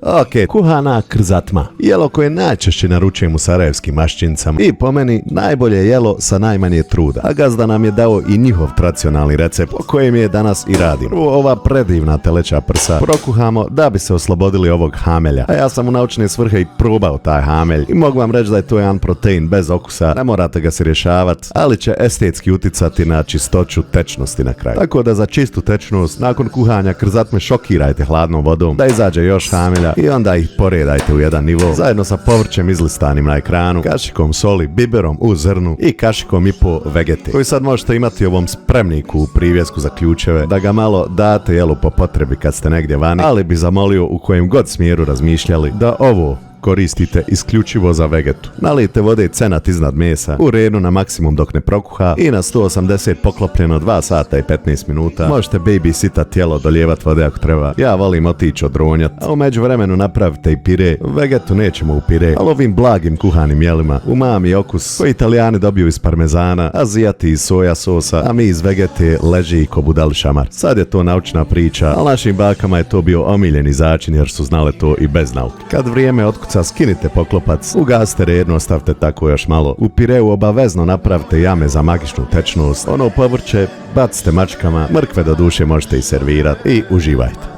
Ok, kuhana krzatma. Jelo koje najčešće naručujem u sarajevskim mašćincama i po meni najbolje jelo sa najmanje truda. A gazda nam je dao i njihov tradicionalni recept o kojem je danas i radim. Ova predivna teleća prsa prokuhamo da bi se oslobodili ovog hamelja. A ja sam u naučne svrhe i probao taj hamelj i mogu vam reći da je to jedan protein bez okusa, ne morate ga se rješavati, ali će estetski uticati na čistoću tečnosti na kraju. Tako da za čistu tečnost nakon kuhanja krzatme šokirajte hladnom vodom da izađe još hamelja i onda ih poredajte u jedan nivo zajedno sa povrćem izlistanim na ekranu, kašikom soli, biberom u zrnu i kašikom i po vegete, koji sad možete imati u ovom spremniku u privjesku za ključeve da ga malo date jelu po potrebi kad ste negdje vani, ali bi zamolio u kojem god smjeru razmišljali da ovo koristite isključivo za vegetu. Nalijte vode i cenat iznad mesa, u renu na maksimum dok ne prokuha i na 180 poklopljeno 2 sata i 15 minuta. Možete babysitat tijelo, dolijevat vode ako treba. Ja volim otići odronjat, a u međuvremenu napravite i pire. Vegetu nećemo u pire, ali ovim blagim kuhanim jelima umami okus koji Italijani dobiju iz parmezana, Azijati iz soja sosa, a mi iz vegete leži ko budali šamar. Sad je to naučna priča, ali našim bakama je to bio omiljeni začin jer su znale to i bez nauke. Kad vrijeme skinite poklopac, ugasite redno, ostavite tako još malo. U pireu obavezno napravite jame za magičnu tečnost. Ono povrće bacite mačkama, mrkve do duše možete i servirati i uživajte.